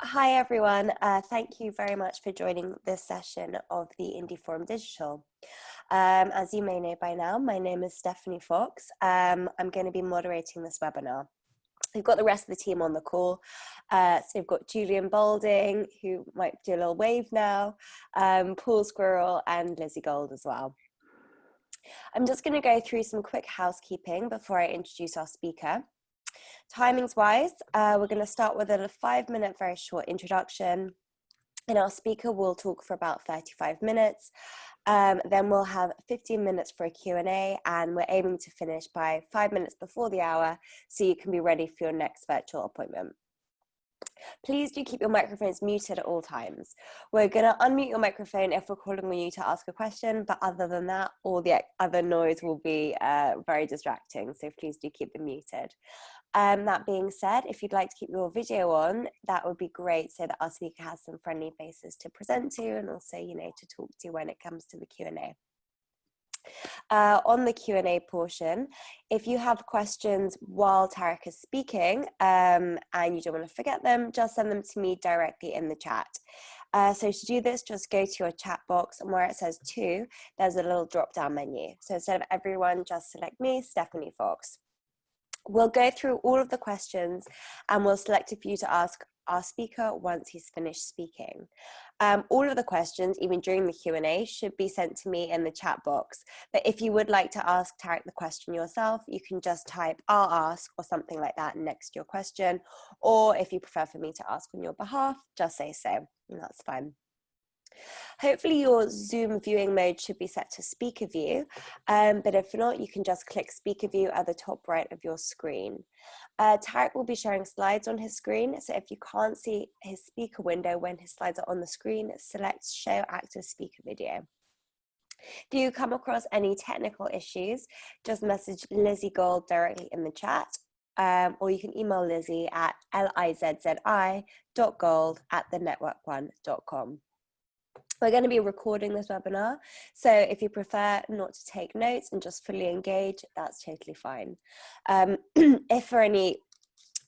Hi everyone, thank you very much for joining this session of the Indie Forum Digital. As you may know by now, my name is Stephanie Fox. I'm going to be moderating this webinar. We've got the rest of the team on the call. So we've got Julian Boulding, who might do a little wave now, Paul Squirrel and Lizzie Gold as well. I'm just going to go through some quick housekeeping before I introduce our speaker. Timings wise, we're going to start with a 5-minute very short introduction, and our speaker will talk for about 35 minutes. Then we'll have 15 minutes for a Q&A, and we're aiming to finish by 5 minutes before the hour so you can be ready for your next virtual appointment. Please do keep your microphones muted at all times. We're going to unmute your microphone if we're calling on you to ask a question, but other than that, all the other noise will be very distracting, so please do keep them muted. That being said, if you'd like to keep your video on, that would be great so that our speaker has some friendly faces to present to and also, to talk to when it comes to the Q&A. On the Q&A portion, if you have questions while Tarik is speaking and you don't want to forget them, just send them to me directly in the chat. So to do this, just go to your chat box, and where it says to, there's a little drop-down menu. So instead of everyone, just select me, Stephanie Fox. We'll go through all of the questions and we'll select a few to ask our speaker once he's finished speaking. All of the questions, even during the Q&A, should be sent to me in the chat box. But if you would like to ask Tarik the question yourself, you can just type "I'll ask" or something like that next to your question. Or if you prefer for me to ask on your behalf, just say so, and that's fine. Hopefully your Zoom viewing mode should be set to speaker view, but if not, you can just click speaker view at the top right of your screen. Tarik will be sharing slides on his screen, so if you can't see his speaker window when his slides are on the screen, select show active speaker video. If you come across any technical issues, just message Lizzie Gold directly in the chat, or you can email Lizzie at lizzi.gold@thenetworkone.com. We're going to be recording this webinar, so if you prefer not to take notes and just fully engage, that's totally fine. If for any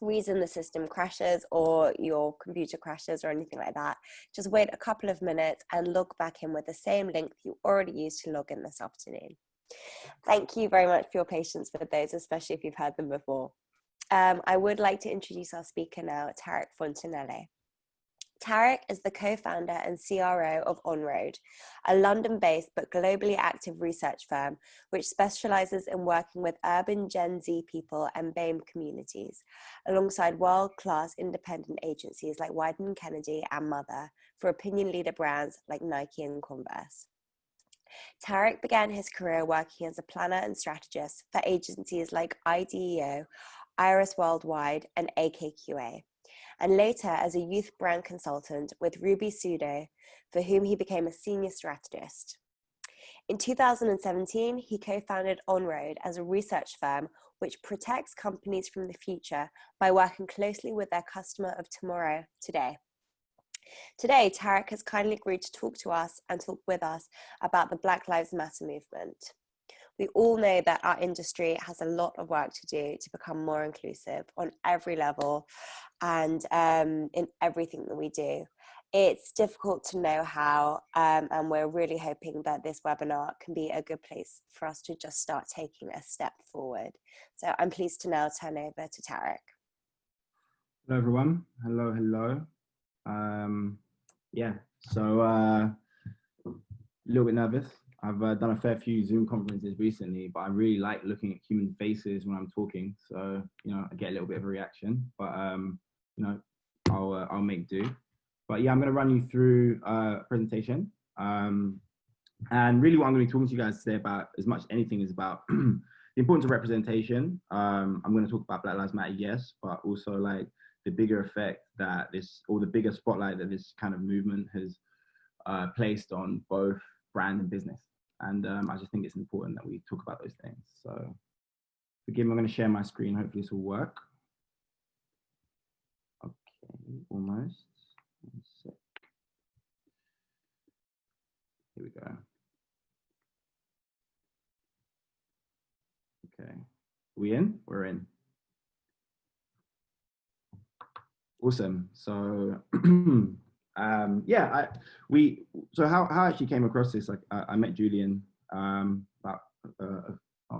reason the system crashes or your computer crashes or anything like that, just wait a couple of minutes and log back in with the same link you already used to log in this afternoon. Thank you very much for your patience with those, especially if you've heard them before. I would like to introduce our speaker now, Tarik Fontanelle. Tarik is the co-founder and CRO of OnRoad, a London-based but globally active research firm which specializes in working with urban Gen Z people and BAME communities, alongside world-class independent agencies like Wieden Kennedy and Mother for opinion leader brands like Nike and Converse. Tarik began his career working as a planner and strategist for agencies like IDEO, Iris Worldwide, and AKQA, and later as a youth brand consultant with Ruby Sudo, for whom he became a senior strategist. In 2017, he co-founded OnRoad as a research firm which protects companies from the future by working closely with their customer of tomorrow, today. Today, Tarik has kindly agreed to talk to us and talk with us about the Black Lives Matter movement. We all know that our industry has a lot of work to do to become more inclusive on every level and in everything that we do. It's difficult to know how, and we're really hoping that this webinar can be a good place for us to just start taking a step forward. So I'm pleased to now turn over to Tarik. Hello, everyone. Hello, hello. Yeah, so a little bit nervous. I've done a fair few Zoom conferences recently, but I really like looking at human faces when I'm talking. So, I get a little bit of a reaction, but, I'll make do. But yeah, I'm going to run you through a presentation. And really what I'm going to be talking to you guys today about, as much as anything, is about the importance of representation. I'm going to talk about Black Lives Matter, yes, but also like the bigger effect that the bigger spotlight that this kind of movement has placed on both brand and business. And I just think it's important that we talk about those things. So forgive me, I'm going to share my screen. Hopefully this will work. Okay, almost. One sec. Here we go. Okay, we in? We're in. Awesome. So, yeah, so how I actually came across this, like I met Julian about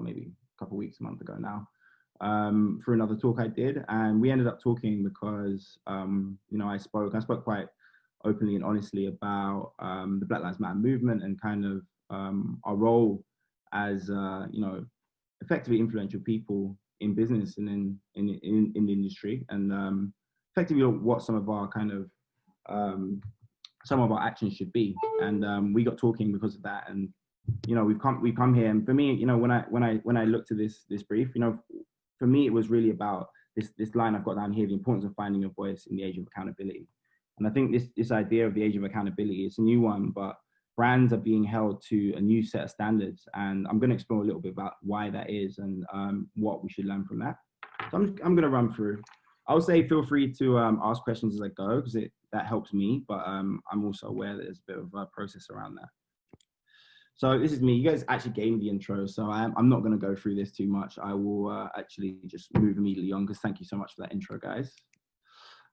maybe a couple of weeks, a month ago now, for another talk I did, and we ended up talking because I spoke quite openly and honestly about the Black Lives Matter movement and kind of our role as effectively influential people in business and in the industry, and effectively what some of our kind of some of our actions should be. And we got talking because of that, and we've come here. And for me, when I looked at this brief, for me it was really about this line I've got down here: the importance of finding your voice in the age of accountability. And I think this idea of the age of accountability is a new one, but brands are being held to a new set of standards, and I'm going to explore a little bit about why that is and what we should learn from that. So I'm going to run through. I'll say feel free to ask questions as I go, because that helps me, but I'm also aware that there's a bit of a process around that. So this is me. You guys actually gave me the intro, so I'm not going to go through this too much. I will actually just move immediately on, because thank you so much for that intro, guys.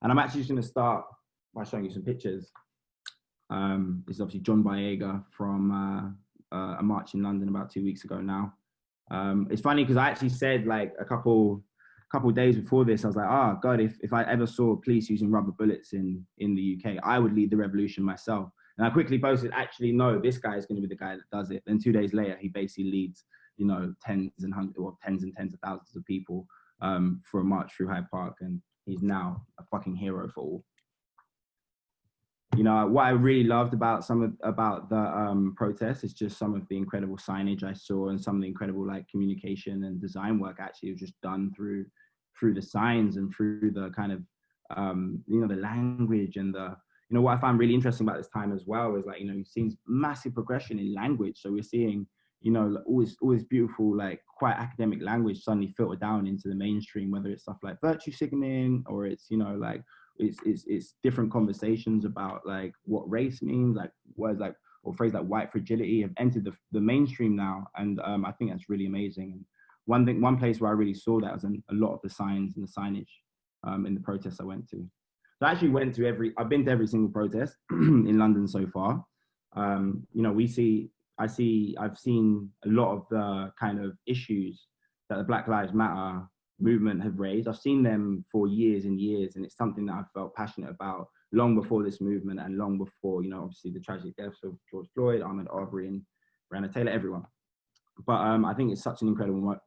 And I'm actually just going to start by showing you some pictures. This is obviously John Boyega from a march in London about 2 weeks ago now. It's funny because I actually said, like, a couple of days before this, I was like, oh God, if I ever saw police using rubber bullets in the UK, I would lead the revolution myself. And I quickly posted, actually, no, this guy is going to be the guy that does it. Then 2 days later, he basically leads, tens and tens of thousands of people for a march through Hyde Park, and he's now a fucking hero for all. What I really loved about the protests is just some of the incredible signage I saw, and some of the incredible communication and design work actually was just done through the signs and through the kind of the language and the what I find really interesting about this time as well is you've seen massive progression in language. So we're seeing all this beautiful quite academic language suddenly filter down into the mainstream, whether it's stuff like virtue signaling or it's it's different conversations about what race means, words or phrase like white fragility have entered the mainstream now, and I think that's really amazing. And one place where I really saw that was in a lot of the signs and the signage in the protests I went to. So I actually I've been to every single protest in London so far. I've seen a lot of the kind of issues that the Black Lives Matter movement have raised. I've seen them for years and years, and it's something that I've felt passionate about long before this movement and long before, obviously the tragic deaths of George Floyd, Ahmaud Arbery, and Breonna Taylor, everyone. But I think it's such an incredible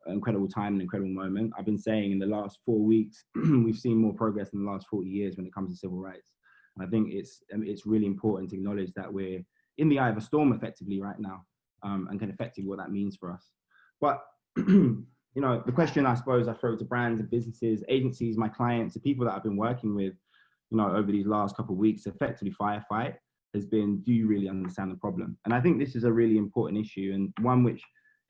time, an incredible moment. I've been saying in the last 4 weeks, we've seen more progress in the last 40 years when it comes to civil rights. And I think it's really important to acknowledge that we're in the eye of a storm effectively right now, and can effectively what that means for us. But the question I suppose I throw to brands and businesses, agencies, my clients, the people that I've been working with, over these last couple of weeks, effectively firefight, has been, do you really understand the problem? And I think this is a really important issue, and one which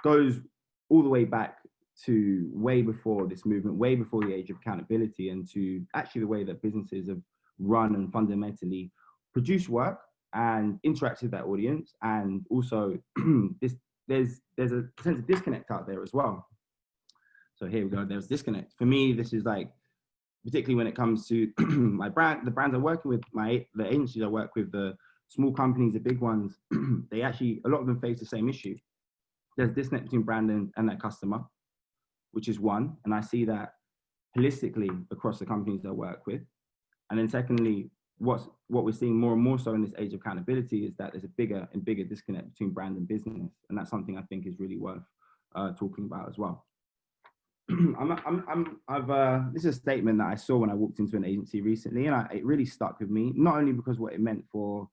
goes all the way back to way before this movement, way before the age of accountability, and to actually the way that businesses have run and fundamentally produce work and interact with that audience. And also there's a sense of disconnect out there as well. So here we go, there's disconnect. For me, this is particularly when it comes to the brands I'm working with, the agencies I work with, the small companies, the big ones, they actually, a lot of them face the same issue. There's disconnect between brand and that customer, which is one. And I see that holistically across the companies I work with. And then secondly, what we're seeing more and more so in this age of accountability is that there's a bigger and bigger disconnect between brand and business. And that's something I think is really worth talking about as well. This is a statement that I saw when I walked into an agency recently, and it really stuck with me, not only because what it meant for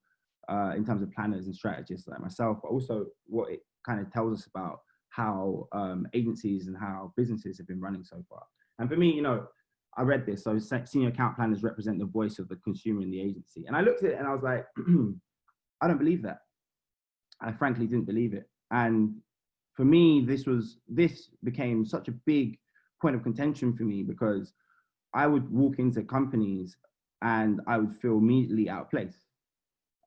in terms of planners and strategists like myself, but also what it kind of tells us about how agencies and how businesses have been running so far. And for me, I read this. So senior account planners represent the voice of the consumer in the agency. And I looked at it and I was like, I don't believe that. I frankly didn't believe it. And for me, this became such a big point of contention for me, because I would walk into companies and I would feel immediately out of place.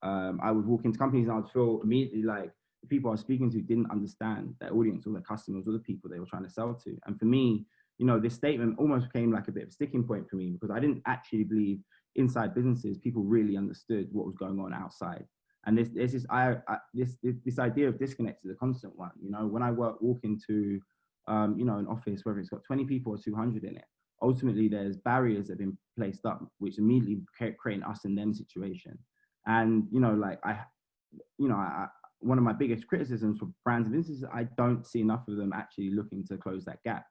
I would walk into companies and I would feel immediately like the people I was speaking to didn't understand their audience or their customers or the people they were trying to sell to. And for me, you know, this statement almost became like a bit of a sticking point for me, because I didn't actually believe inside businesses people really understood what was going on outside. And this idea of disconnect is a constant one. You know, when I walk into you know, an office, whether it's got 20 people or 200 in it, ultimately there's barriers that have been placed up which immediately create an us and them situation. And you know, like one of my biggest criticisms for brands and businesses, I don't see enough of them actually looking to close that gap.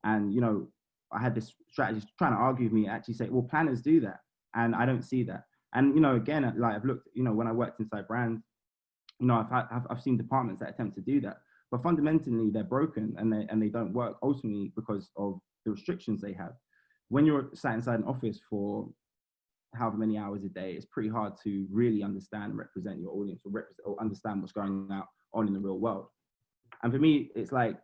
And you know, I had this strategist trying to argue with me, actually say, well, planners do that, and I don't see that. And you know, again, like I've looked, you know, when I worked inside brands, you know, I've seen departments that attempt to do that, but fundamentally they're broken and they don't work, ultimately because of the restrictions they have. When you're sat inside an office for however many hours a day, it's pretty hard to really understand and represent your audience, or understand what's going on in the real world. And for me, it's like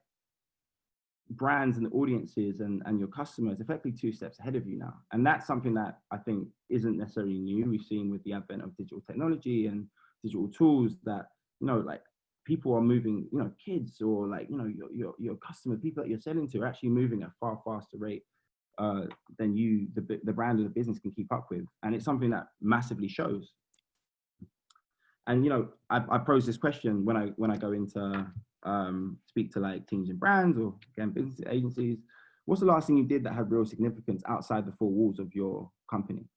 brands and audiences and your customers effectively 2 steps ahead of you now. And that's something that I think isn't necessarily new. We've seen with the advent of digital technology and digital tools that, you know, like people are moving, you know, kids or like, you know, your customer, people that you're selling to are actually moving at a far faster rate than the brand or the business can keep up with. And it's something that massively shows. And, you know, I pose this question when I go into speak to like teams and brands, or again, business agencies. What's the last thing you did that had real significance outside the 4 walls of your company?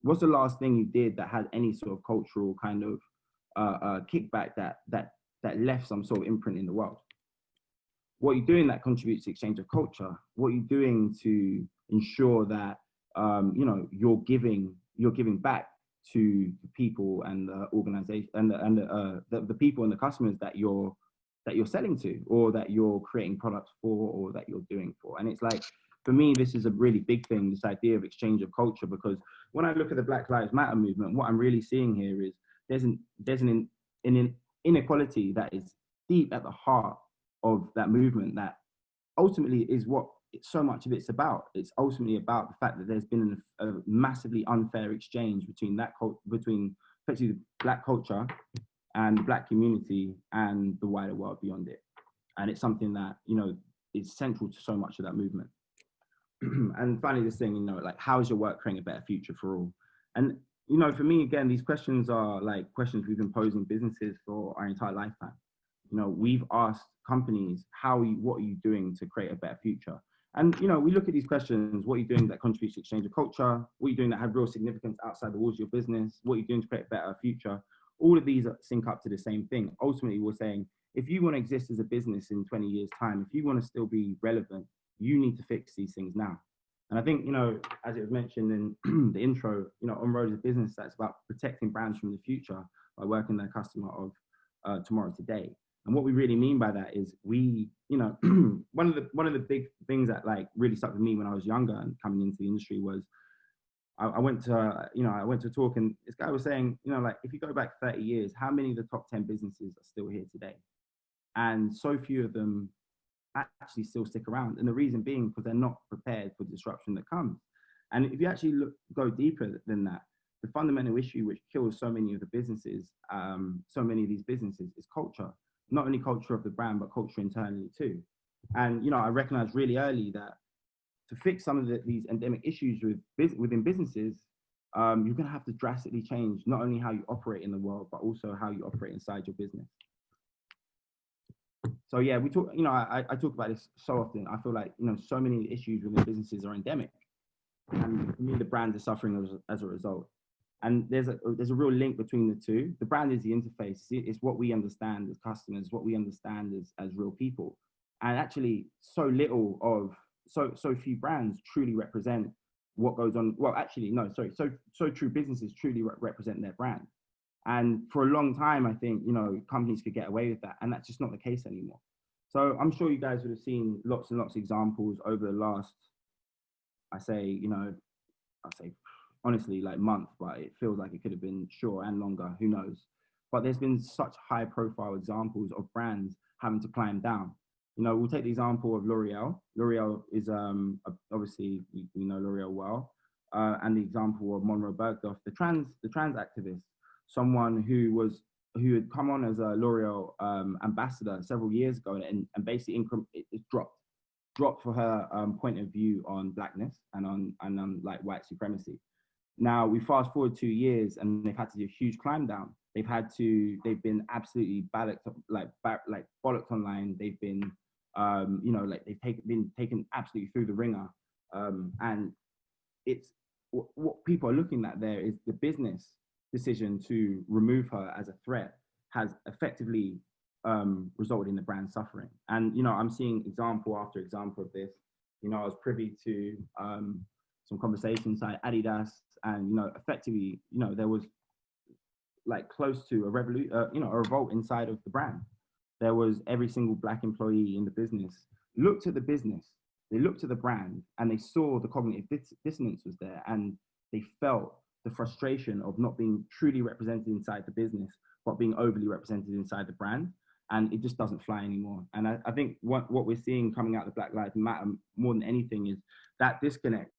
What's the last thing you did that had any sort of cultural kind of kickback that left some sort of imprint in the world? What are you doing that contributes to exchange of culture? What are you doing to ensure that you know, you're giving back to the people and the organization and the people and the customers that you're selling to, or that you're creating products for, or that you're doing for? And it's like, for me, this is a really big thing, this idea of exchange of culture, because when I look at the Black Lives Matter movement, what I'm really seeing here is there's an inequality that is deep at the heart of that movement, that ultimately is what so much of it's about. It's ultimately about the fact that there's been a massively unfair exchange between especially the Black culture and the Black community and the wider world beyond it. And it's something that, you know, is central to so much of that movement. And finally, this thing, you know, like, how is your work creating a better future for all? And, you know, for me, again, these questions are like questions we've been posing businesses for our entire lifetime. You know, we've asked companies, what are you doing to create a better future? And, you know, we look at these questions: what are you doing that contributes to exchange of culture? What are you doing that have real significance outside the walls of your business? What are you doing to create a better future? All of these sync up to the same thing. Ultimately, we're saying, if you want to exist as a business in 20 years' time, if you want to still be relevant, you need to fix these things now. And I think, you know, as it was mentioned in the intro, you know, On Road is a business that's about protecting brands from the future by working their customer of tomorrow today. And what we really mean by that is we, you know, one of the big things that like really stuck with me when I was younger and coming into the industry was, I went to a talk, and this guy was saying, you know, like, if you go back 30 years, how many of the top 10 businesses are still here today? And so few of them actually still stick around. And the reason being because they're not prepared for disruption that comes. And if you actually go deeper than that, the fundamental issue which kills so many of the businesses, so many of these businesses, is culture. Not only culture of the brand, but culture internally too. And, you know, I recognized really early that to fix some of these endemic issues within businesses, you're going to have to drastically change not only how you operate in the world, but also how you operate inside your business. So yeah, we talk, you know, I talk about this so often. I feel like, you know, so many issues within businesses are endemic, and for me, the brands are suffering as a result. And there's a real link between the two. The brand is the interface. It's what we understand as customers, what we understand as real people. And actually, so few brands truly represent what goes on. Well, actually, no, sorry. So true businesses truly represent their brand. And for a long time, I think, you know, companies could get away with that, and that's just not the case anymore. So I'm sure you guys would have seen lots and lots of examples over the last, I say honestly, like month, but it feels like it could have been short and longer, who knows. But there's been such high profile examples of brands having to climb down. You know, we'll take the example of L'Oreal. L'Oreal is obviously we know L'Oreal well, and the example of Monroe Bergdorf, the trans activist, someone who had come on as a L'Oreal ambassador several years ago, and basically it dropped. dropped for her point of view on blackness and on like white supremacy. Now we fast forward 2 years and they've had to do a huge climb down. They've been absolutely bollocked online. They've been, like been taken absolutely through the ringer. And it's what people are looking at there is the business decision to remove her as a threat has effectively resulted in the brand suffering. And, I'm seeing example after example of this. I was privy to some conversations like Adidas, and, effectively, there was like close to a revolt inside of the brand. There was every single black employee in the business looked at the business, they looked at the brand, and they saw the cognitive dissonance was there, and they felt the frustration of not being truly represented inside the business, but being overly represented inside the brand. And it just doesn't fly anymore. And I think what we're seeing coming out of the Black Lives Matter more than anything is that disconnect.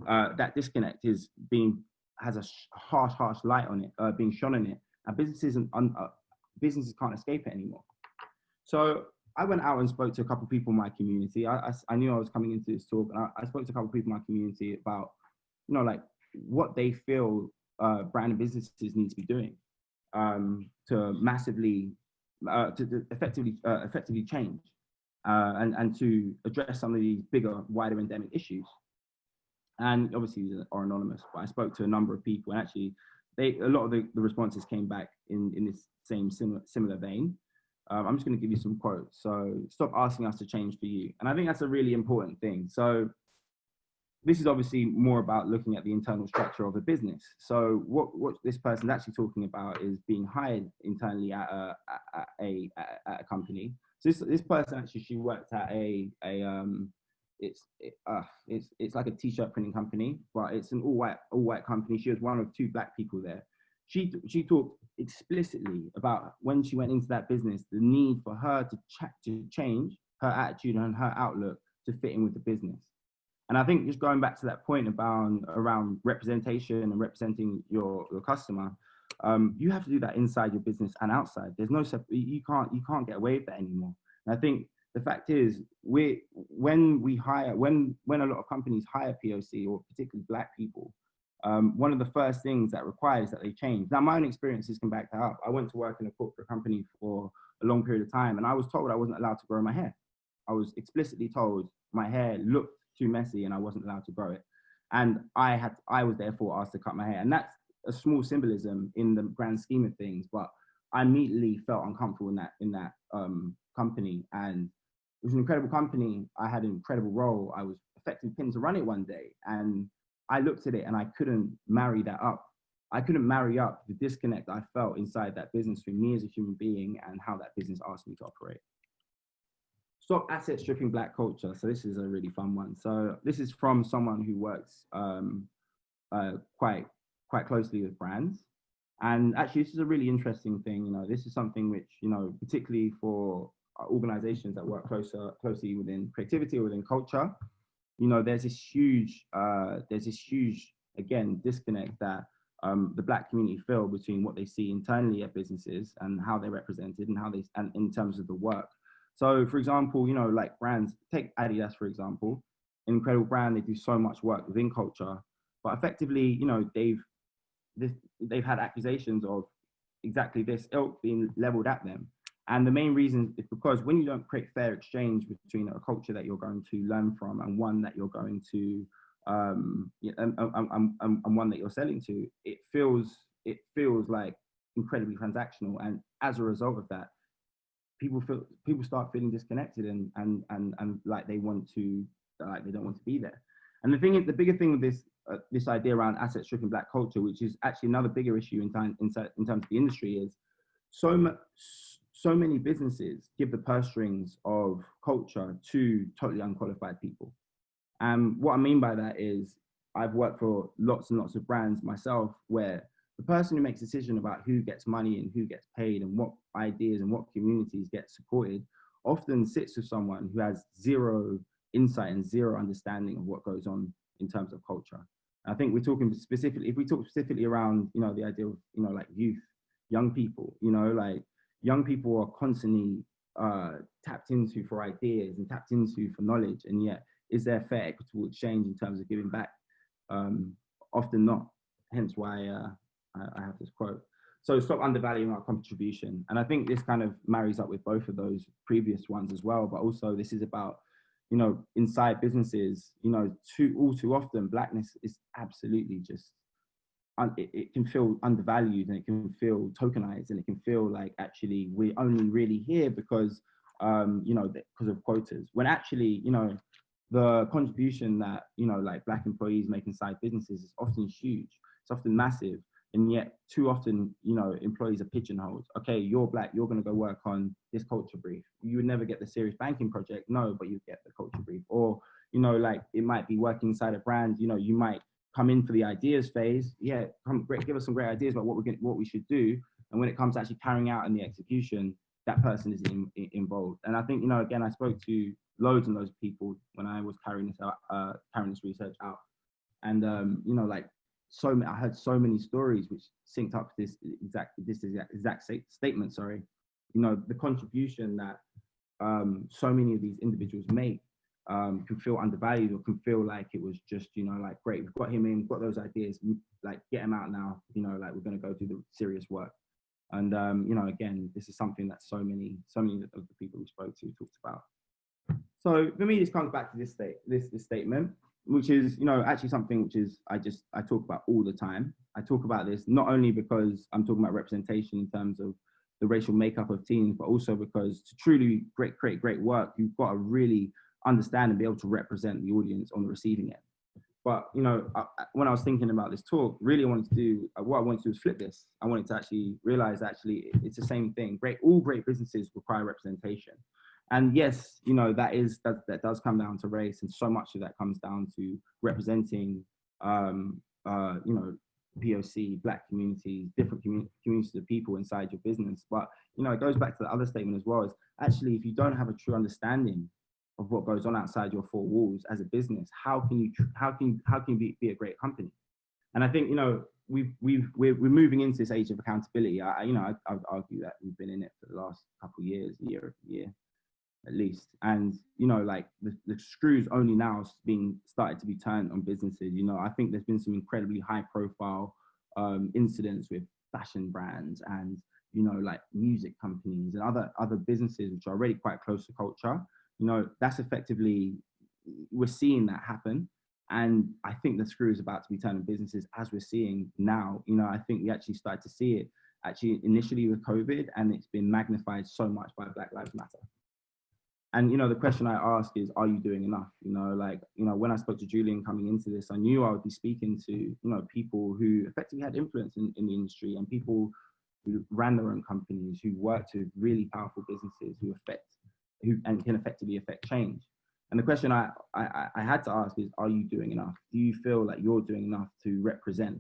That disconnect has a harsh light on it, being shone on it, and businesses can't escape it anymore. So I went out and spoke to a couple of people in my community. I knew I was coming into this talk, and I spoke to a couple of people in my community about, like what they feel brand and businesses need to be doing to massively, to effectively change and to address some of these bigger, wider endemic issues. And obviously these are anonymous, but I spoke to a number of people, and actually a lot of the responses came back in this same similar vein. I'm just going to give you some quotes. So, stop asking us to change for you. And I think that's a really important thing. So this is obviously more about looking at the internal structure of a business. So what this person's actually talking about is being hired internally at a company. So this person actually, she worked at it's like a t-shirt printing company, but it's an all white company. She was one of 2 black people there. She talked explicitly about when she went into that business, the need for her to change her attitude and her outlook to fit in with the business. And I think just going back to that point around representation and representing your customer, you have to do that inside your business and outside. There's no you can't get away with that anymore. And I think the fact is, when a lot of companies hire POC, or particularly black people, one of the first things that requires that they change. Now, my own experiences can back that up. I went to work in a corporate company for a long period of time, and I was told I wasn't allowed to grow my hair. I was explicitly told my hair looked too messy and I wasn't allowed to grow it. And I was therefore asked to cut my hair. And that's a small symbolism in the grand scheme of things, but I immediately felt uncomfortable in that company. And it was an incredible company. I had an incredible role. I was effectively pinned to run it one day. And I looked at it and I couldn't marry that up. I couldn't marry up the disconnect I felt inside that business between me as a human being and how that business asked me to operate. Stop asset stripping black culture. So this is a really fun one. So this is from someone who works quite closely with brands. And actually, this is a really interesting thing. This is something which, particularly for organizations that work closely within creativity or within culture, there's this huge, again, disconnect that the black community feel between what they see internally at businesses and how they're represented and in terms of the work. So, for example, like brands, take Adidas, for example, an incredible brand. They do so much work within culture, but effectively, they've had accusations of exactly this ilk being leveled at them. And the main reason is because when you don't create fair exchange between a culture that you're going to learn from and one that you're going to, and one that you're selling to, it feels like incredibly transactional. And as a result of that, people start feeling disconnected and like they don't want to be there. And the bigger thing with this idea around asset stripping black culture, which is actually another bigger issue in terms of the industry, is so many businesses give the purse strings of culture to totally unqualified people. And what I mean by that is I've worked for lots and lots of brands myself where the person who makes a decision about who gets money and who gets paid and what ideas and what communities get supported often sits with someone who has zero insight and zero understanding of what goes on in terms of culture. And I think if we talk specifically around, the idea of, like young people, like young people are constantly tapped into for ideas and tapped into for knowledge, and yet is there fair equitable exchange in terms of giving back? Often not. Hence why I have this quote. So stop undervaluing our contribution. And I think this kind of marries up with both of those previous ones as well. But also this is about, you know, inside businesses, you know, all too often, Blackness is absolutely just, it can feel undervalued, and it can feel tokenized, and it can feel like actually we're only really here because, you know, because of quotas. When actually, you know, the contribution that, you know, like Black employees make inside businesses is often huge. It's often massive. And yet too often, you know, employees are pigeonholed. Okay, you're Black, you're going to go work on this culture brief. You would never get the serious banking project. No, but you get the culture brief. Or, you know, like it might be working inside a brand. You know, you might come in for the ideas phase. Yeah, give us some great ideas about what we should do. And when it comes to actually carrying out in the execution, that person is involved. And I think, you know, again, I spoke to loads and loads of people when I was carrying this research out. And, you know, like, I heard so many stories which synced up this exact statement. Sorry, you know, the contribution that so many of these individuals make can feel undervalued, or can feel like it was just, you know, like, great, we've got him in, we've got those ideas, like, get him out now, you know, like, we're going to go do the serious work. And you know, again, this is something that so many of the people we spoke to talked about. So for me, this comes back to this statement, which is, you know, actually something which is I talk about all the time. I talk about this not only because I'm talking about representation in terms of the racial makeup of teams, but also because to truly create great work, you've got to really understand and be able to represent the audience on the receiving end. But, you know, when I was thinking about this talk, really what I wanted to do was flip this. I wanted to actually realize actually it's the same thing. All great businesses require representation. And yes, you know, that does come down to race, and so much of that comes down to representing, you know, POC, Black communities, different communities of people inside your business. But, you know, it goes back to the other statement as well, is actually, if you don't have a true understanding of what goes on outside your four walls as a business, how can you be a great company? And I think, you know, we're moving into this age of accountability. I'd argue that we've been in it for the last couple of years, a year at least. And, you know, like the screws only now being started to be turned on businesses. You know, I think there's been some incredibly high profile incidents with fashion brands and, you know, like music companies and other businesses which are already quite close to culture. You know, that's effectively, we're seeing that happen. And I think the screw is about to be turned on businesses, as we're seeing now. You know, I think we actually started to see it actually initially with COVID, and it's been magnified so much by Black Lives Matter. And, you know, the question I ask is, are you doing enough? You know, like, you know, when I spoke to Julian coming into this, I knew I would be speaking to, you know, people who effectively had influence in the industry, and people who ran their own companies, who worked with really powerful businesses who can effectively affect change. And the question I had to ask is, are you doing enough? Do you feel like you're doing enough to represent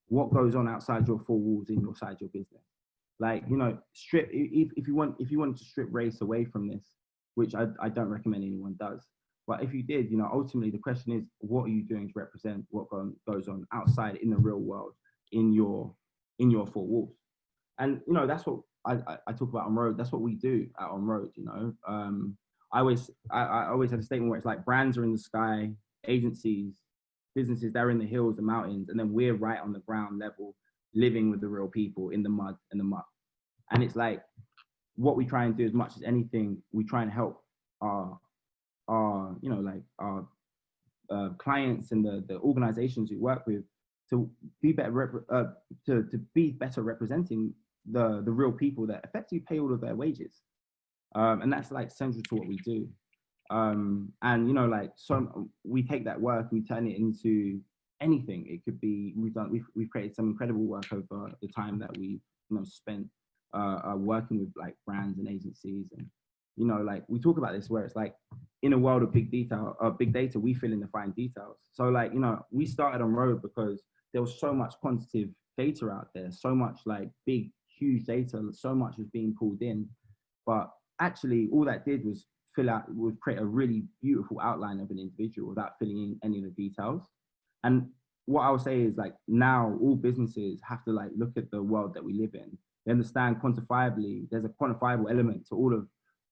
what goes on outside your four walls inside your business? Like, you know, if you want to strip race away from this, which I don't recommend anyone does. But if you did, you know, ultimately the question is, what are you doing to represent what goes on outside in the real world, in your four walls? And, you know, that's what I talk about on road. That's what we do out on road, you know. I always have a statement where it's like, brands are in the sky, agencies, businesses, they're in the hills, the mountains, and then we're right on the ground level, living with the real people in the mud and the muck. And it's like, what we try and do, as much as anything, we try and help our you know, like our clients and the organizations we work with to be better to be better representing the real people that effectively pay all of their wages. And that's like central to what we do. And, you know, like, so we take that work and we turn it into anything. It could be, we've created some incredible work over the time that we've, you know, spent working with like brands and agencies. And, you know, like, we talk about this where it's like, in a world of big data, we fill in the fine details. So, like, you know, we started on road because there was so much quantitative data out there, so much like big, huge data, so much was being pulled in. But actually, all that did was create a really beautiful outline of an individual without filling in any of the details. And what I would say is, like, now all businesses have to like look at the world that we live in. They understand quantifiably, there's a quantifiable element to all of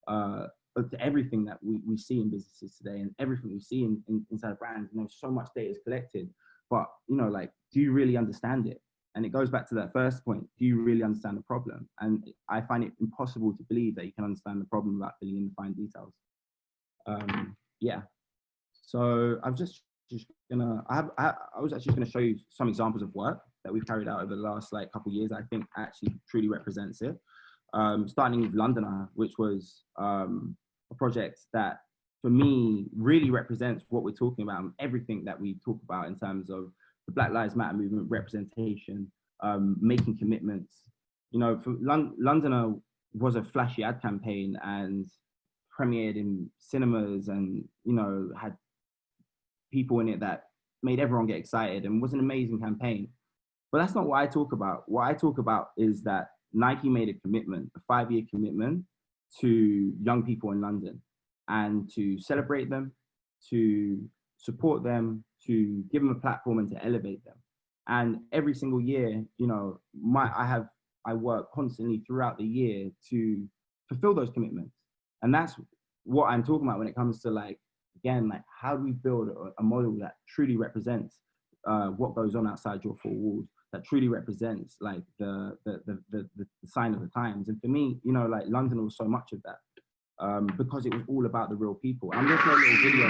to everything that we see in businesses today, and everything we see inside of brands. You know, so much data is collected, but you know, like, do you really understand it? And it goes back to that first point: do you really understand the problem? And I find it impossible to believe that you can understand the problem without filling in the fine details. Yeah. So I was actually gonna show you some examples of work that we've carried out over the last like couple of years. I think actually truly represents it. Starting with Londoner, which was a project that for me really represents what we're talking about and everything that we talk about in terms of the Black Lives Matter movement, representation, making commitments. You know, for Londoner was a flashy ad campaign and premiered in cinemas, and you know, had people in it that made everyone get excited and was an amazing campaign. But that's not what I talk about. What I talk about is that Nike made a commitment, a 5-year commitment to young people in London, and to celebrate them, to support them, to give them a platform and to elevate them. And every single year, you know, I work constantly throughout the year to fulfill those commitments. And that's what I'm talking about when it comes to, like, again, like, how do we build a model that truly represents what goes on outside your four walls, that truly represents like the sign of the times. And for me, you know, like, London was so much of that, because it was all about the real people. I'm going to play a little video.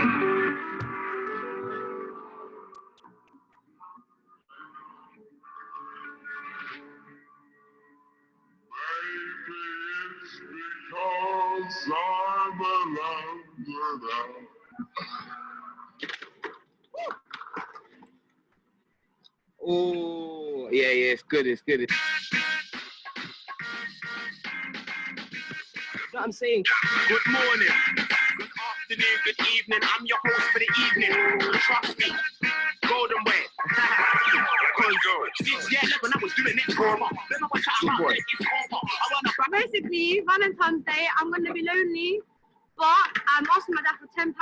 Oh, yeah, it's good, it's good. You know what I'm saying? Good morning, good afternoon, good evening. I'm your host for the evening. Trust me, golden way. When I was doing it, basically, Valentine's Day, I'm going to be lonely, but I'm asking my dad for £10,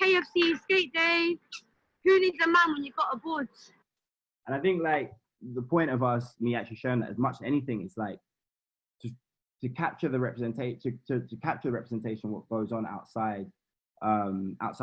KFC, skate day. Who needs a man when you've got a board? And I think, like, the point of me actually showing that as much as anything is like to capture the representation, to capture the representation of what goes on outside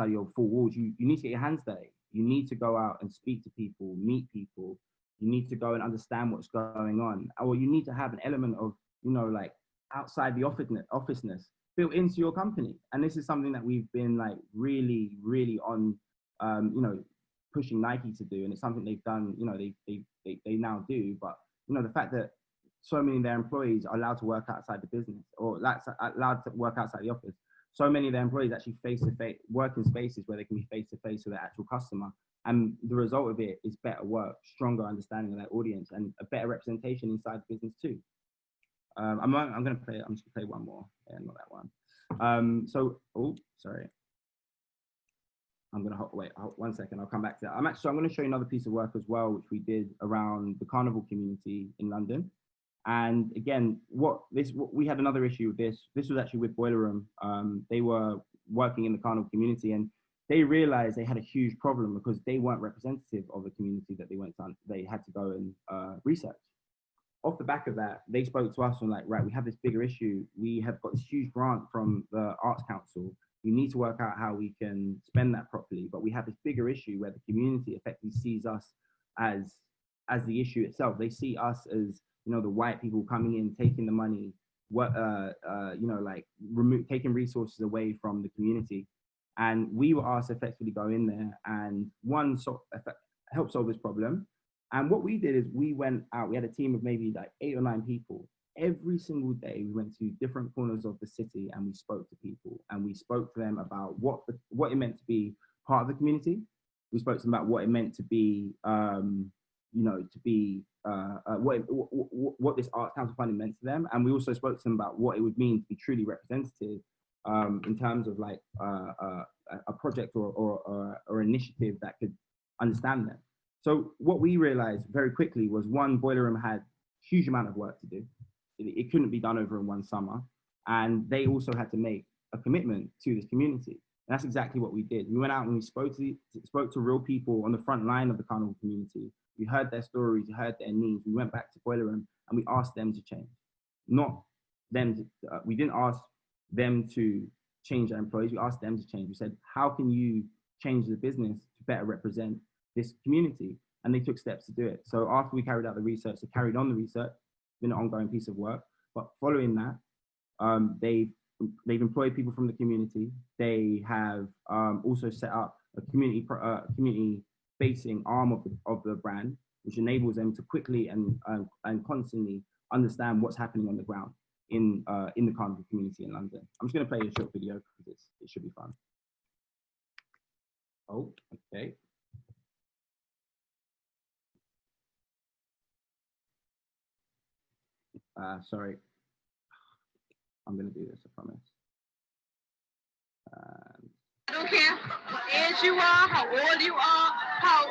your four walls. You need to get your hands dirty. You need to go out and speak to people, meet people. You need to go and understand what's going on, or you need to have an element of, you know, like, outside the officeness built into your company. And this is something that we've been like really, really on, you know, pushing Nike to do, and it's something they've done. You know, they now do. But you know, the fact that so many of their employees are allowed to work outside the business, or allowed to work outside the office. So many of their employees actually face-to-face work in spaces where they can be face-to-face with their actual customer. And the result of it is better work, stronger understanding of their audience, and a better representation inside the business too. I'm just gonna play one more. Yeah, not that one. Sorry. I'm gonna wait 1 second. I'll come back to that. I'm gonna show you another piece of work as well, which we did around the carnival community in London. And again, we had another issue with this. This was actually with Boiler Room. They were working in the carnival community, and they realized they had a huge problem because they weren't representative of the community that they had to go and research. Off the back of that, they spoke to us and like, right, we have this bigger issue. We have got this huge grant from the Arts Council. We need to work out how we can spend that properly. But we have this bigger issue where the community effectively sees us as the issue itself. They see us as, you know, the white people coming in, taking the money, you know, like taking resources away from the community. And we were asked to effectively go in there and help solve this problem. And what we did is we went out, we had a team of maybe like 8 or 9 people. Every single day we went to different corners of the city and we spoke to people, and we spoke to them about what it meant to be part of the community. We spoke to them about what it meant to be, you know, to be, what this Arts Council funding meant to them. And we also spoke to them about what it would mean to be truly representative in terms of like a project or initiative that could understand them. So what we realized very quickly was, one, Boiler Room had a huge amount of work to do. It couldn't be done over in one summer. And they also had to make a commitment to this community. And that's exactly what we did. We went out and we spoke to real people on the front line of the carnival community. We heard their stories, we heard their needs. We went back to Boiler Room and we asked them to change. Not them, we didn't ask them to change their employees. We asked them to change. We said, how can you change the business to better represent this community? And they took steps to do it. So after we carried out the research, they carried on the research, been an ongoing piece of work. But following that, they've employed people from the community. They have also set up a community-facing arm of the brand, which enables them to quickly and constantly understand what's happening on the ground in the carnival community in London. I'm just going to play a short video because it should be fun. Oh, okay. Sorry. I'm going to do this, I promise. I don't care what age you are, how old you are, how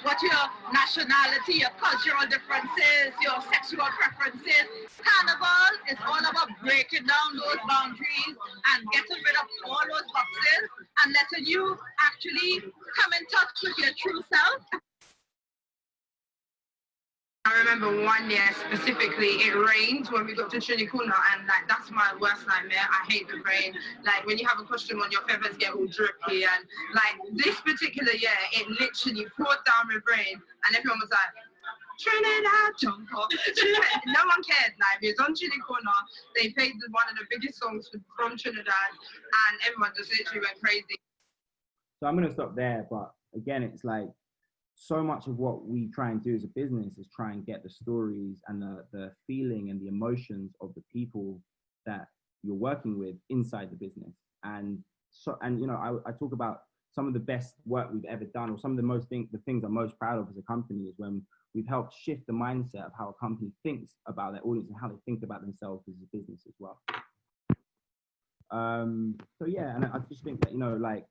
what your nationality, your cultural differences, your sexual preferences. Carnival is all about breaking down those boundaries and getting rid of all those boxes and letting you actually come in touch with your true self. I remember one year specifically, it rained when we got to Chinikuna, and like that's my worst nightmare. I hate the rain. Like when you have a costume on, your feathers get all drippy, and like this particular year, it literally poured down with rain, and everyone was like, Trinidad jump up. No one cared. Like it was on Chinikuna. They played one of the biggest songs from Trinidad, and everyone just literally went crazy. So I'm going to stop there, but again, it's like, so much of what we try and do as a business is try and get the stories and the feeling and the emotions of the people that you're working with inside the business. And so, and you know, I talk about some of the best work we've ever done, or some of the things I'm most proud of as a company is when we've helped shift the mindset of how a company thinks about their audience and how they think about themselves as a business as well. So yeah, and I just think that, you know, like,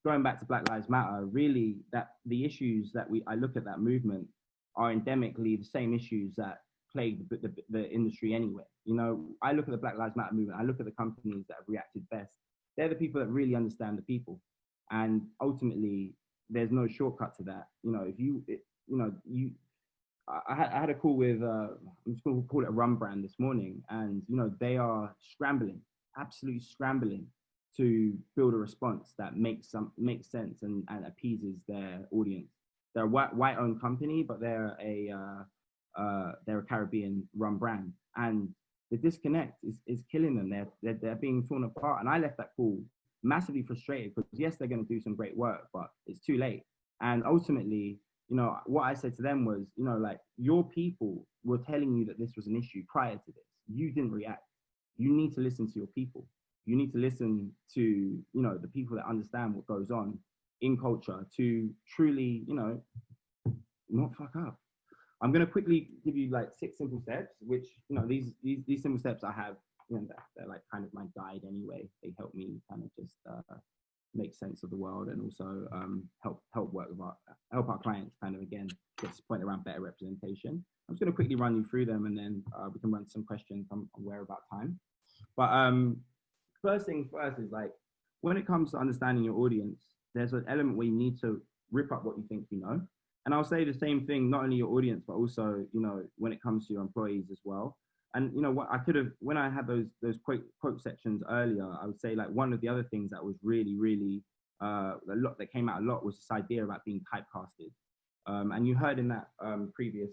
going back to Black Lives Matter, really that the issues that I look at that movement are endemically the same issues that plague the industry anyway. You know, I look at the Black Lives Matter movement, I look at the companies that have reacted best. They're the people that really understand the people. And ultimately, there's no shortcut to that. You know, I had a call with, I'm just going to call it a rum brand this morning. And, you know, they are scrambling, absolutely scrambling to build a response that makes sense and appeases their audience. They're a white-owned company, but they're a Caribbean rum brand, and the disconnect is killing them. They're being torn apart, and I left that call massively frustrated because yes, they're going to do some great work, but it's too late. And ultimately, you know, what I said to them was, you know, like, your people were telling you that this was an issue prior to this. You didn't react. You need to listen to your people. You need to listen to, you know, the people that understand what goes on in culture to truly, you know, not fuck up. I'm going to quickly give you like 6 simple steps, which, you know, these simple steps I have, you know, they're like kind of my guide anyway. They help me kind of just make sense of the world, and also help our clients kind of, again, get to this point around better representation. I'm just going to quickly run you through them, and then we can run some questions. I'm aware about time. But first thing first is, like, when it comes to understanding your audience, there's an element where you need to rip up what you think you know. And I'll say the same thing, not only your audience, but also, you know, when it comes to your employees as well. And, you know, what I could have, when I had those quote sections earlier, I would say, like, one of the other things that was really, really, a lot that came out a lot was this idea about being typecasted. And you heard in that previous,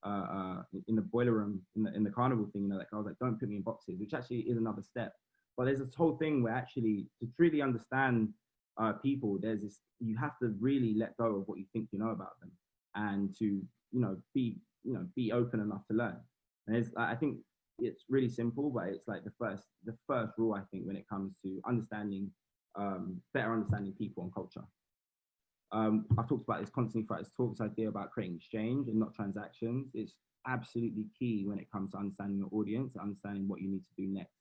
in the boiler room, in the carnival thing, you know, like, I was like, don't put me in boxes, which actually is another step. But there's this whole thing where actually, to truly understand people, there's this, you have to really let go of what you think you know about them, and to, be open enough to learn. And it's, I think it's really simple, but it's like the first rule, I think, when it comes to understanding, better understanding people and culture. I've talked about this constantly throughout this talk, this idea about creating exchange and not transactions. It's absolutely key when it comes to understanding your audience, understanding what you need to do next.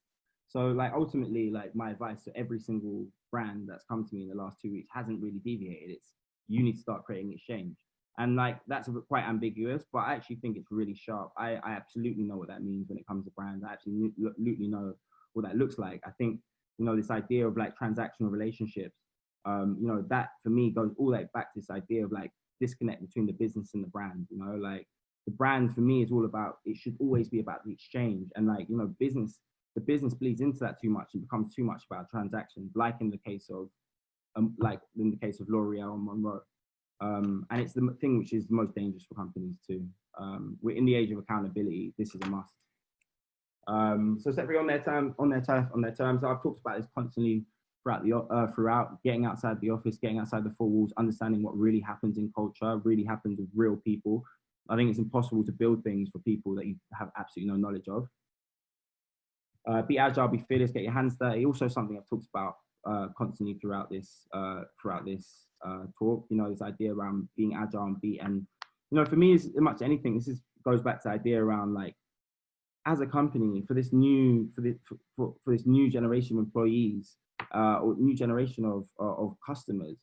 So, like, ultimately, like, my advice to every single brand that's come to me in the last 2 weeks hasn't really deviated. It's, you need to start creating exchange. And, like, that's quite ambiguous, but I actually think it's really sharp. I absolutely know what that means when it comes to brands. I absolutely know what that looks like. I think, you know, this idea of, like, transactional relationships, you know, that for me goes all the way back to this idea of, like, disconnect between the business and the brand. You know, like, the brand for me is all about, it should always be about the exchange. And, like, you know, business the business bleeds into that too much and becomes too much about transactions, like in the case of L'Oreal and Monroe. And it's the thing which is the most dangerous for companies too. We're in the age of accountability. This is a must. So set free on their terms. I've talked about this constantly throughout getting outside the office, getting outside the four walls, understanding what really happens in culture, really happens with real people. I think it's impossible to build things for people that you have absolutely no knowledge of. Be agile, be fearless, get your hands dirty. Also something I've talked about constantly throughout this talk. You know, this idea around being agile and you know, for me, as much as anything, goes back to the idea around, like, as a company, for this new generation of employees or new generation of customers,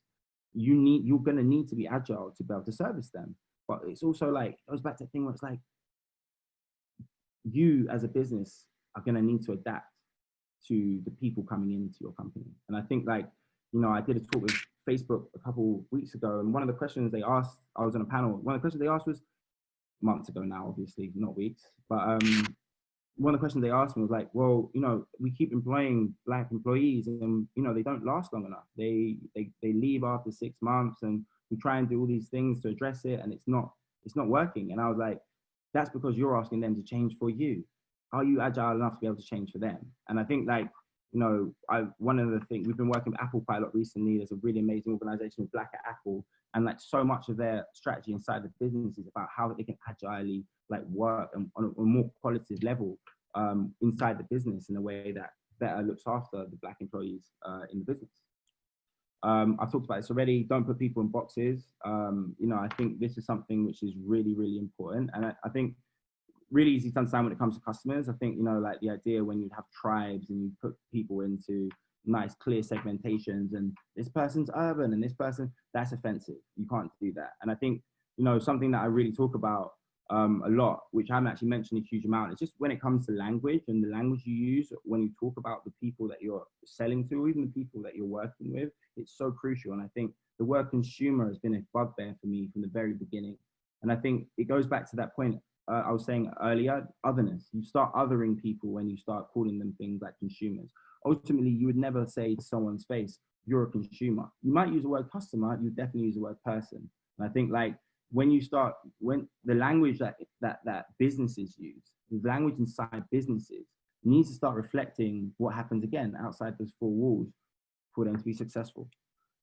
you're gonna need to be agile to be able to service them. But it's also like, it goes back to the thing where it's like, you as a business are gonna need to adapt to the people coming into your company. And I think, like, you know, I did a talk with Facebook a couple weeks ago, and one of the questions they asked, I was on a panel, one of the questions they asked was, months ago now, obviously, not weeks, but one of the questions they asked me was like, well, you know, we keep employing Black employees and, you know, they don't last long enough. They leave after 6 months, and we try and do all these things to address it, and it's not working. And I was like, that's because you're asking them to change for you. Are you agile enough to be able to change for them? And I think, like, you know, one of the things, we've been working with Apple quite a lot recently. There's a really amazing organization, Black at Apple, and like so much of their strategy inside the business is about how they can agilely, like, work on a more qualitative level inside the business in a way that better looks after the Black employees in the business. I've talked about this already. Don't put people in boxes. You know, I think this is something which is really, really important, and I think really easy to understand when it comes to customers. I think, you know, like the idea when you have tribes and you put people into nice, clear segmentations, and this person's urban and this person, that's offensive. You can't do that. And I think, you know, something that I really talk about a lot, which I haven't actually mentioned a huge amount, is just when it comes to language and the language you use when you talk about the people that you're selling to, or even the people that you're working with. It's so crucial. And I think the word consumer has been a bugbear for me from the very beginning. And I think it goes back to that point I was saying earlier, otherness. You start othering people when you start calling them things like consumers. Ultimately, you would never say to someone's face, you're a consumer. You might use the word customer, you definitely use the word person. And I think, like, when the language that businesses use, the language inside businesses needs to start reflecting what happens again outside those four walls for them to be successful.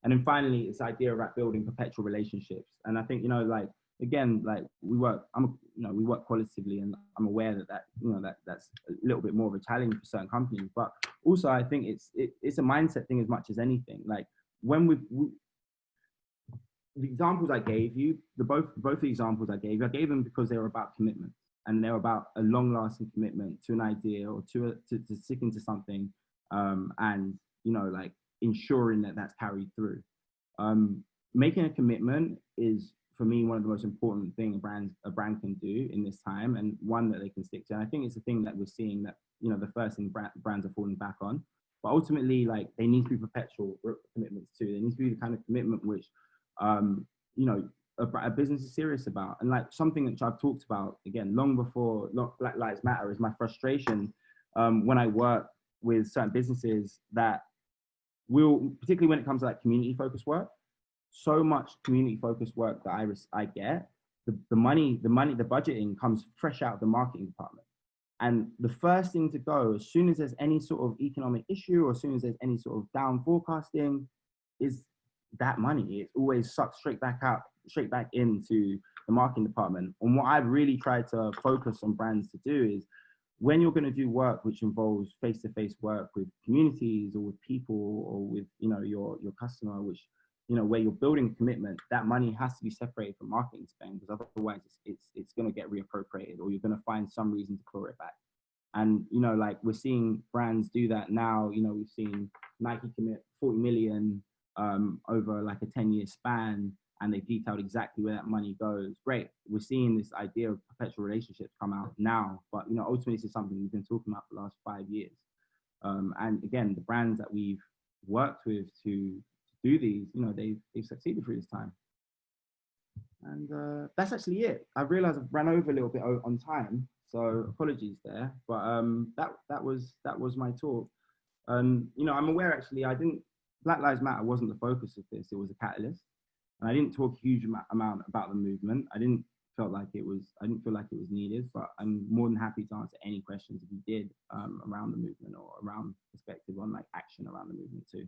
And then finally, this idea about building perpetual relationships. And I think, you know, like, again, like, we work qualitatively, and I'm aware that's a little bit more of a challenge for certain companies. But also, I think it's a mindset thing as much as anything. Like, when the examples I gave you, both the examples I gave them because they were about commitment, and they're about a long-lasting commitment to an idea or to sticking to something, and, you know, like, ensuring that that's carried through. Making a commitment is, for me, one of the most important things a brand can do in this time, and one that they can stick to. And I think it's a thing that we're seeing that, you know, the first thing brands are falling back on. But ultimately, like, they need to be perpetual commitments too. They need to be the kind of commitment which, you know, a business is serious about. And, like, something which I've talked about, again, long before Black Lives Matter, is my frustration when I work with certain businesses that particularly when it comes to, like, community-focused work, so much community-focused work that I get, the budgeting comes fresh out of the marketing department. And the first thing to go, as soon as there's any sort of economic issue, or as soon as there's any sort of down forecasting, is that money. It's always sucked straight back into the marketing department. And what I've really tried to focus on brands to do is, when you're going to do work which involves face-to-face work with communities or with people or with, you know, your customer, which, you know, where you're building commitment, that money has to be separated from marketing spend, because otherwise it's going to get reappropriated, or you're going to find some reason to claw it back. And, you know, like, we're seeing brands do that now. You know, we've seen Nike commit 40 million over like a 10-year span, and they detailed exactly where that money goes. Great. We're seeing this idea of perpetual relationships come out now, but, you know, ultimately this is something we've been talking about for the last 5 years. And again, the brands that we've worked with to do these, you know, they've succeeded through this time. And that's actually it. I've realized I've ran over a little bit on time. So apologies there, but that was my talk. And I'm aware actually Black Lives Matter wasn't the focus of this. It was a catalyst, and I didn't talk a huge amount about the movement. I didn't feel like it was needed, but I'm more than happy to answer any questions if you did around the movement or around perspective on like action around the movement too.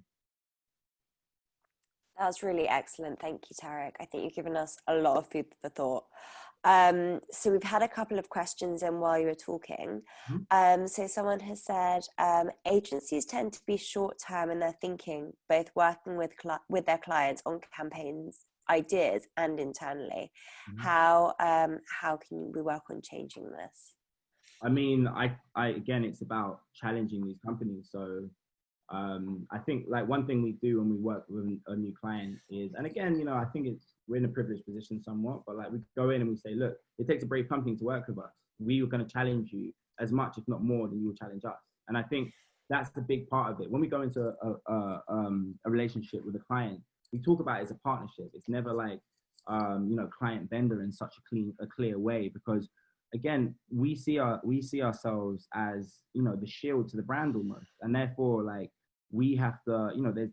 That was really excellent. Thank you, Tarik. I think you've given us a lot of food for thought. So we've had a couple of questions in while you were talking. So someone has said, agencies tend to be short-term in their thinking, both working with their clients on campaigns, ideas, and internally. How can we work on changing this? I mean, I again, it's about challenging these companies. So I think like one thing we do when we work with a new client is, and again, I think we're in a privileged position somewhat, but like we go in and we say, look, it takes a brave company to work with us. We are going to challenge you as much, if not more, than you will challenge us. And I think that's the big part of it. When we go into a relationship with a client, we talk about it as a partnership. It's never like, client vendor in such a clear way, because again, we see ourselves as, the shield to the brand almost. And therefore, like, we have to,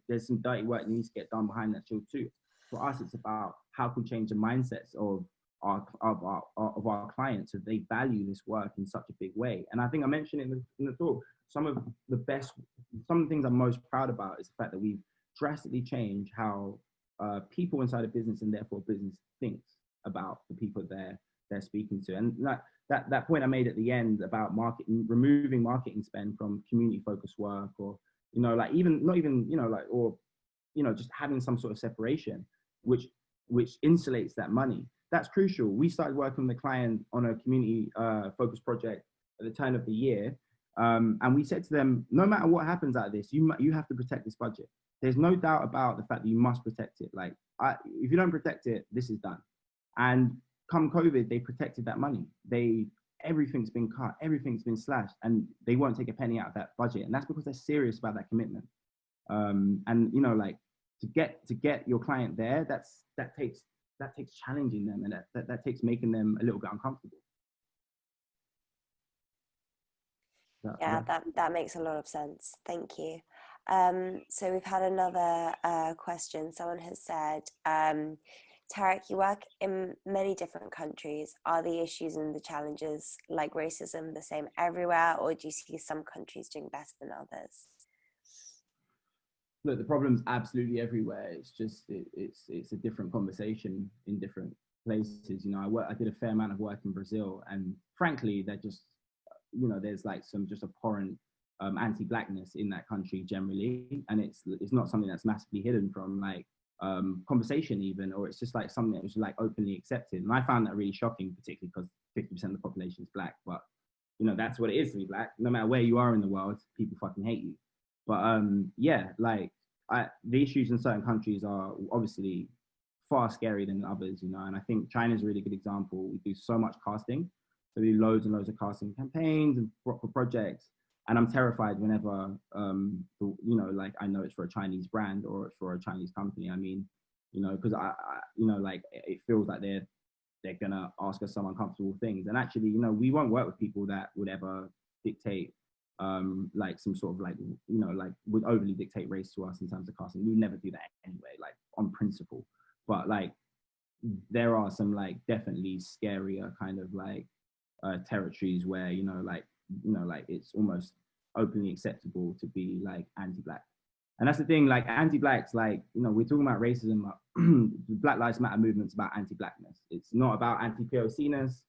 there's some dirty work that needs to get done behind that shield too. For us, it's about how can we change the mindsets of our clients so they value this work in such a big way. And I think I mentioned in the talk, some of the things I'm most proud about is the fact that we've drastically changed how people inside a business, and therefore business, thinks about the people they're speaking to. And that point I made at the end about removing marketing spend from community focused work, or just having some sort of separation which insulates that money. That's crucial. We started working with the client on a community focused project at the turn of the year, and we said to them, no matter what happens out of this, you have to protect this budget. There's no doubt about the fact that you must protect it. Like, if you don't protect it, this is done. And come COVID, they protected that money. Everything's been cut, everything's been slashed, and they won't take a penny out of that budget. And that's because they're serious about that commitment. And to get your client there, that takes challenging them, and that takes making them a little bit uncomfortable. Yeah, that makes a lot of sense. Thank you. So we've had another question. Someone has said, Tarik, you work in many different countries. Are the issues and the challenges like racism the same everywhere, or do you see some countries doing better than others? Look, the problem's absolutely everywhere. It's just it's a different conversation in different places. I did a fair amount of work in Brazil, and frankly, they're just there's like some just abhorrent anti-blackness in that country generally, and it's not something that's massively hidden from like conversation even, or it's just like something that was like openly accepted. And I found that really shocking, particularly because 50% of the population is black. But that's what it is to be black. No matter where you are in the world, people fucking hate you. But the issues in certain countries are obviously far scarier than others, and I think China's a really good example. We do so much casting. So we do loads and loads of casting campaigns and for projects. And I'm terrified whenever, I know it's for a Chinese brand or it's for a Chinese company. I mean, because it feels like they're gonna ask us some uncomfortable things. And actually, we won't work with people that would ever dictate, some sort of would overly dictate race to us in terms of casting. We would never do that anyway, like on principle. But there are some definitely scarier kind of territories where it's almost openly acceptable to be anti-black. And that's the thing, anti-blacks, we're talking about racism. The Black Lives Matter movement's about anti-blackness. It's not about anti-POC-ness.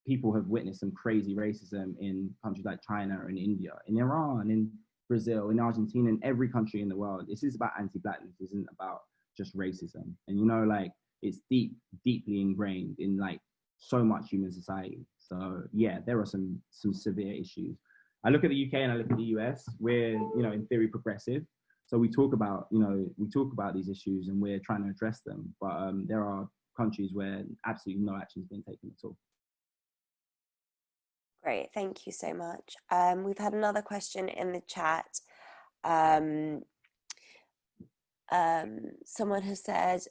People have witnessed some crazy racism in countries like China and India, in Iran, in Brazil, in Argentina, in every country in the world. This is about anti-blackness. This isn't about just racism. And it's deeply ingrained in so much human society. So yeah, there are some severe issues. I look at the UK and I look at the US. We're in theory progressive, so we talk about these issues and we're trying to address them. But there are countries where absolutely no action is being taken at all. Great, thank you so much. We've had another question in the chat. Someone has said,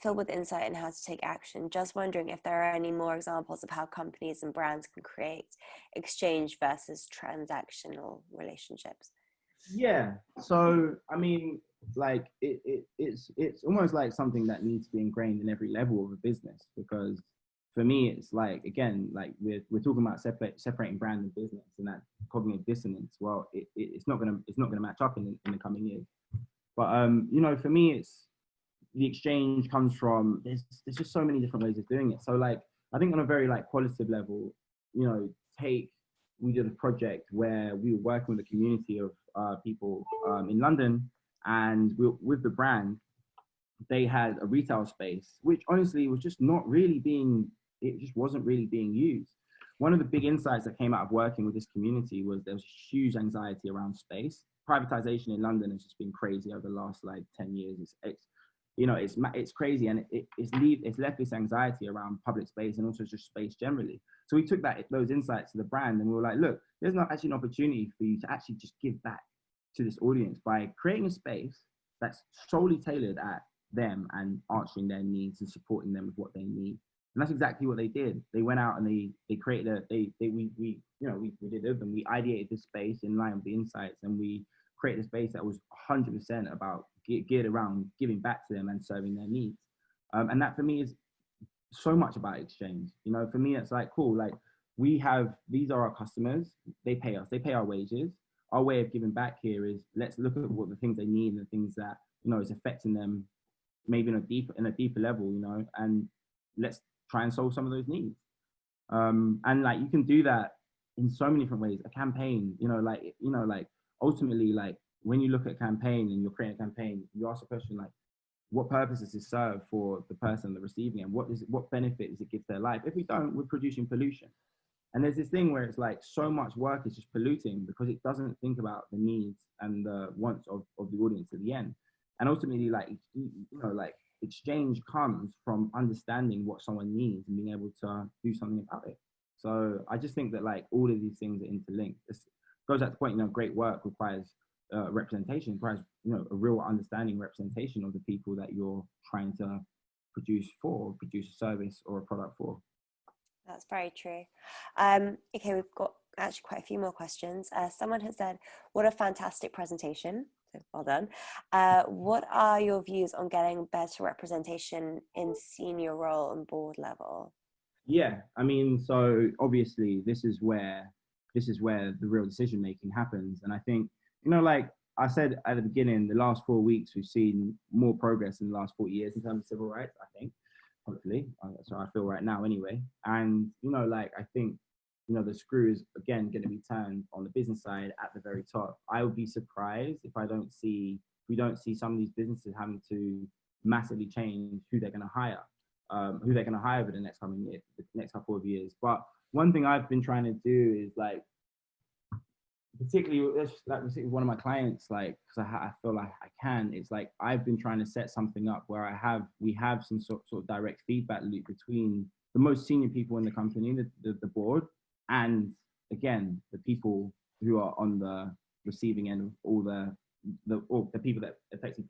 filled with insight in how to take action. Just wondering if there are any more examples of how companies and brands can create exchange versus transactional relationships. Yeah. So, I mean, like it's almost like something that needs to be ingrained in every level of a business, because for me, it's like, again, like we're talking about separating brand and business and that cognitive dissonance. Well, it's not gonna match up in the coming years. But you know, for me, it's the exchange comes from there's just so many different ways of doing it. So like I think on a very like qualitative level, you know, we did a project where we were working with a community of people in London, and with the brand, they had a retail space which honestly was just not really it just wasn't really being used. One of the big insights that came out of working with this community was there was huge anxiety around space. Privatization in London has just been crazy over the last like 10 years. It's you know, it's crazy, and it's left this anxiety around public space and also just space generally. So we took those insights to the brand, and we were like, look, there's not actually an opportunity for you to actually just give back to this audience by creating a space that's solely tailored at them and answering their needs and supporting them with what they need. And that's exactly what they did. They went out and they created we did it, and we ideated this space in line with the insights, and we created a space that was 100% about geared around giving back to them and serving their needs. And that for me is so much about exchange. You know, for me, it's like, cool, like these are our customers, they pay us, they pay our wages. Our way of giving back here is let's look at what the things they need and the things that, you know, is affecting them maybe in a deeper level, you know, and let's try and solve some of those needs. And like, you can do that in so many different ways. A campaign, like ultimately, like when you look at a campaign and you're creating a campaign, you ask a question like, what purpose does this serve for the person that's receiving it? What benefit does it give to their life? If we don't, we're producing pollution. And there's this thing where it's like so much work is just polluting because it doesn't think about the needs and the wants of the audience at the end. And ultimately, like, you know, like exchange comes from understanding what someone needs and being able to do something about it. So I just think that like all of these things are interlinked. It goes at the point, you know, great work requires representation, requires, you know, a real understanding representation of the people that you're trying to produce a service or a product for. That's very true. Okay, we've got actually quite a few more questions. Someone has said, what a fantastic presentation. So well done. What are your views on getting better representation in senior role and board level? Yeah, I mean, so obviously this is where the real decision making happens. And I think, you know, like I said at the beginning, the last 4 weeks, we've seen more progress in the last 40 years in terms of civil rights, I think. Hopefully, that's how I feel right now anyway. And, you know, like, I think, you know, the screw is again going to be turned on the business side at the very top. I would be surprised if we don't see some of these businesses having to massively change who they're going to hire over the next couple of years. But one thing I've been trying to do is like, particularly with one of my clients, like, because I feel like I can, it's like I've been trying to set something up where we have some sort of direct feedback loop between the most senior people in the company, the board, and again the people who are on the receiving end of all the people that effectively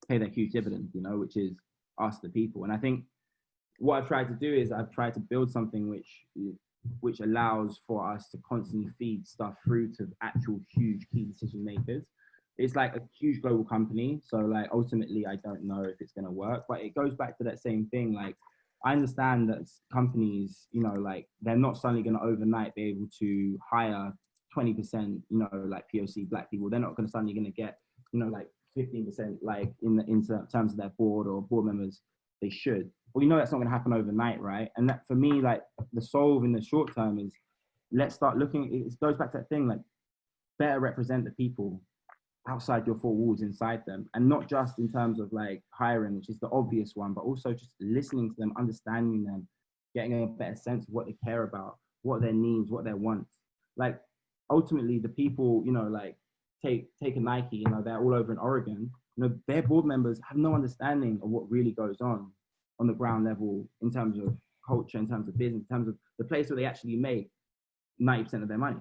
pay their huge dividends, you know, which is us, the people. And I think what I've tried to do is I've tried to build something which allows for us to constantly feed stuff through to actual huge key decision makers. It's like a huge global company, so like ultimately I don't know if it's going to work, but it goes back to that same thing. Like, I understand that companies, you know, like they're not suddenly going to overnight be able to hire 20%, you know, like POC Black people. They're not going to suddenly going to get, you know, like 15% like in terms of their board or board members. They should. Well, you know, that's not going to happen overnight, right? And that for me, like the solve in the short term is let's start looking. It goes back to that thing, like better represent the people outside your four walls, inside them, and not just in terms of like hiring, which is the obvious one, but also just listening to them, understanding them, getting a better sense of what they care about, what their needs, what their wants. Like ultimately, the people, you know, like take a Nike, you know, they're all over in Oregon. You know, their board members have no understanding of what really goes on the ground level in terms of culture, in terms of business, in terms of the place where they actually make 90% of their money.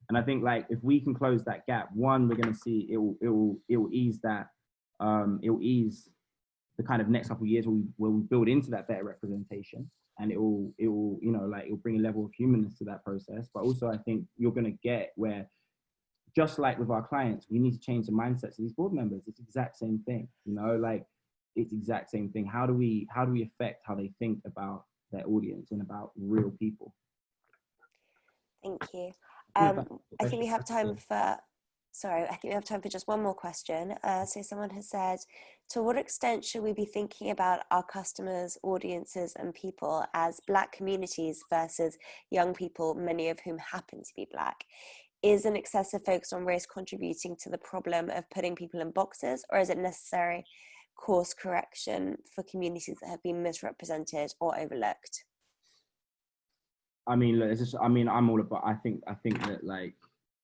And I think like if we can close that gap, one, we're going to see it will ease that it'll ease the kind of next couple of years where we build into that better representation, and it will, you know, like it'll bring a level of humanness to that process. But also I think you're going to get where, just like with our clients, we need to change the mindsets of these board members. It's the exact same thing, you know, like it's the exact same thing. How do we affect how they think about their audience and about real people? Thank you. I think we have time for, I think we have time for just one more question. So someone has said, to what extent should we be thinking about our customers, audiences and people as Black communities versus young people, many of whom happen to be Black? Is an excessive focus on race contributing to the problem of putting people in boxes, or is it necessary course correction for communities that have been misrepresented or overlooked? I mean, look, it's just, I mean, I'm all about, I think that, like,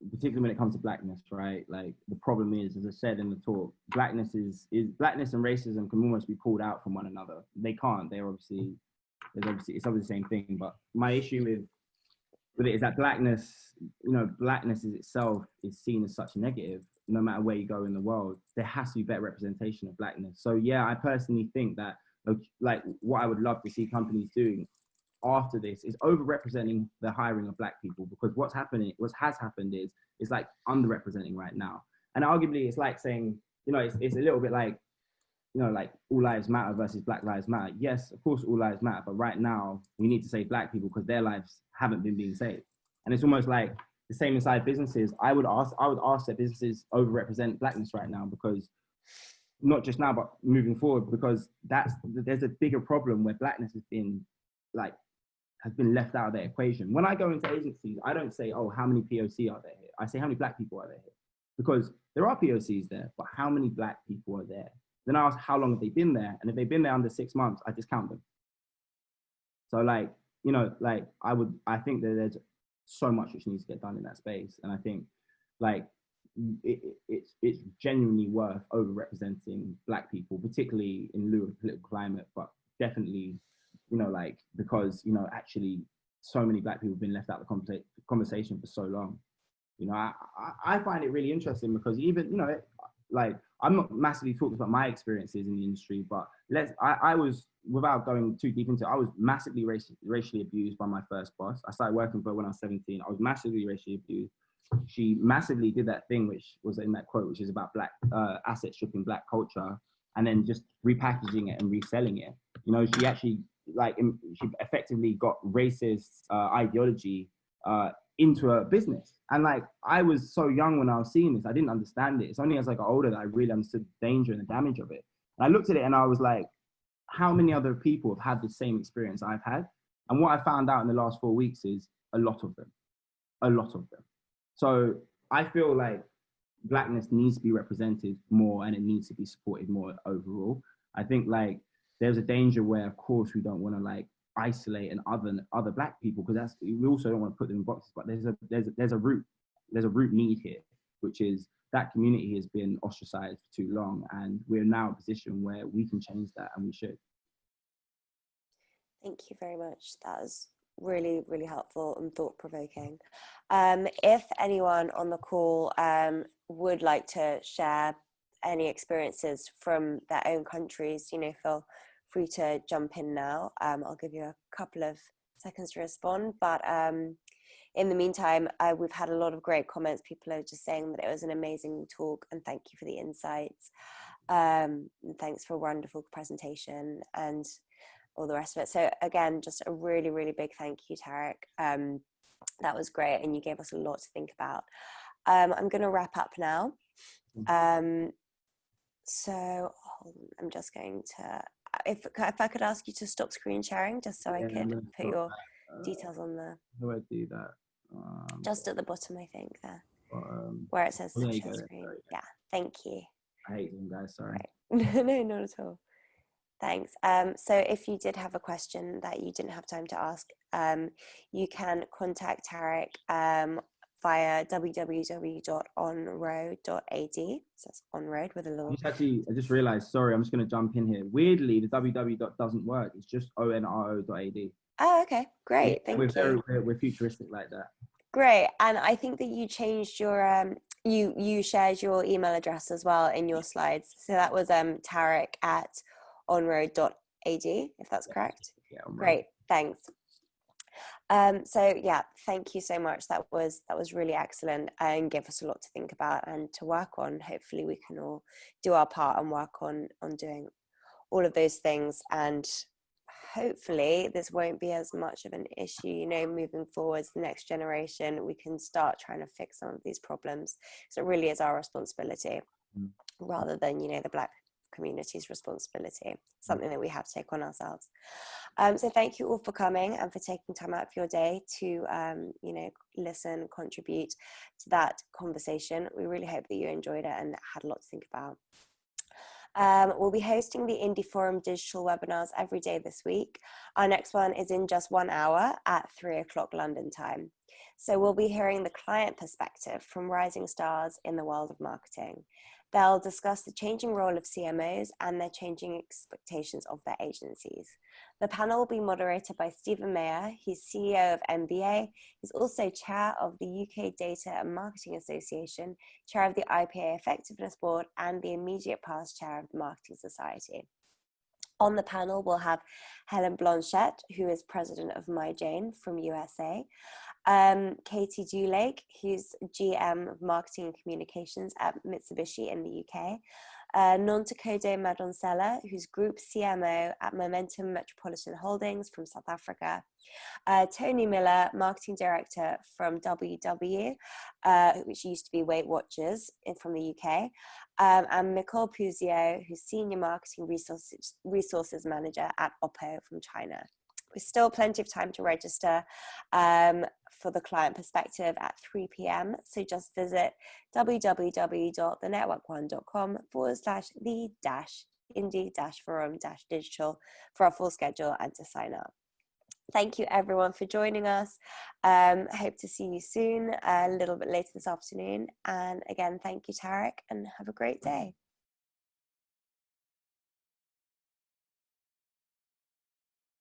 particularly when it comes to Blackness, right? Like, the problem is, as I said in the talk, Blackness is Blackness and racism can almost be pulled out from one another. They can't. It's obviously the same thing. But my issue with it is that Blackness, you know, Blackness is itself is seen as such negative. No matter where you go in the world, there has to be better representation of Blackness. So yeah, I personally think that, like, what I would love to see companies doing after this is overrepresenting the hiring of Black people, because what has happened is like underrepresenting right now. And arguably it's like saying, you know, it's a little bit like, you know, like all lives matter versus Black lives matter. Yes, of course all lives matter, but right now we need to save Black people because their lives haven't been being saved. And it's almost like the same inside businesses. I would ask that businesses overrepresent Blackness right now, because not just now, but moving forward, because there's a bigger problem where Blackness has been left out of the equation. When I go into agencies, I don't say, oh, how many POC are there here? I say, how many Black people are there here? Because there are POCs there, but how many Black people are there? Then I ask, how long have they been there? And if they've been there under 6 months, I just count them. So, like, you know, like I think that there's so much which needs to get done in that space. And I think, like, it's genuinely worth overrepresenting Black people, particularly in lieu of political climate, but definitely, you know, like, because, you know, actually so many Black people have been left out of the conversation for so long. You know, I find it really interesting because even, you know, like, I'm not massively talking about my experiences in the industry, but I was, without going too deep into it, I was massively racially abused by my first boss. I started working for her when I was 17. I was massively racially abused. She massively did that thing, which was in that quote, which is about Black asset stripping Black culture, and then just repackaging it and reselling it. You know, she actually, like, she effectively got racist ideology into a business. And, like, I was so young when I was seeing this, I didn't understand it. It's only as I got older that I really understood the danger and the damage of it. And I looked at it and I was like, how many other people have had the same experience I've had? And what I found out in the last 4 weeks is a lot of them. So I feel like Blackness needs to be represented more, and it needs to be supported more overall. I think, like, there's a danger where, of course, we don't want to, like, isolate and other Black people, because we also don't want to put them in boxes. But there's a root need here, which is that community has been ostracized for too long, and we're now in a position where we can change that, and we should. Thank you very much. That was really, really helpful and thought-provoking. If anyone on the call would like to share any experiences from their own countries, you know, feel free to jump in now. I'll give you a couple of seconds to respond, but in the meantime, we've had a lot of great comments. People are just saying that it was an amazing talk, and thank you for the insights. And thanks for a wonderful presentation and all the rest of it. So again, just a really, really big thank you, Tarik. That was great, and you gave us a lot to think about. I'm going to wrap up now. So I'm just going to, if I could ask you to stop screen sharing, just so I could put your details on the. How do I do that? Just at the bottom, I think, there, where it says share screen. Yeah, thank you. I hate them, guys. Sorry. Right. No, not at all. Thanks. So if you did have a question that you didn't have time to ask, you can contact Tarik via www.onroad.ad. So it's onroad with a little. I just realized, sorry, I'm just going to jump in here. Weirdly, the www doesn't work. It's just onro.ad. Oh, okay. Great. Yeah, Thank you. We're futuristic like that. Great. And I think that you changed your You shared your email address as well in your slides. So that was tarik@onroad.ad, if that's correct. Yeah, great, thanks. So yeah, thank you so much. That was really excellent and gave us a lot to think about and to work on. Hopefully we can all do our part and work on doing all of those things, and hopefully this won't be as much of an issue, you know, moving forwards. The next generation, we can start trying to fix some of these problems, so it really is our responsibility rather than, you know, the Black community's responsibility, something that we have to take on ourselves. So thank you all for coming and for taking time out of your day to you know, listen, contribute to that conversation. We really hope that you enjoyed it and had a lot to think about. We'll be hosting the Indie Forum digital webinars every day this week. Our next one is in just 1 hour at 3 o'clock London time. So we'll be hearing the client perspective from rising stars in the world of marketing. They'll discuss the changing role of CMOs and their changing expectations of their agencies. The panel will be moderated by Stephen Mayer. He's CEO of MBA. He's also chair of the UK Data and Marketing Association, chair of the IPA Effectiveness Board, and the immediate past chair of the Marketing Society. On the panel, we'll have Helen Blanchette, who is president of MyJane from USA, Katie Dulake, who's GM of Marketing and Communications at Mitsubishi in the UK, Nontakode Madonsela, who's Group CMO at Momentum Metropolitan Holdings from South Africa, Tony Miller, Marketing Director from WW, which used to be Weight Watchers from the UK, and Nicole Puzio, who's Senior Marketing Resources Manager at Oppo from China. There's still plenty of time to register for the client perspective at 3 p.m. So just visit www.thenetwork1.com/the-indie-forum-digital for our full schedule and to sign up. Thank you everyone for joining us. Hope to see you soon, a little bit later this afternoon. And again, thank you, Tarik, and have a great day.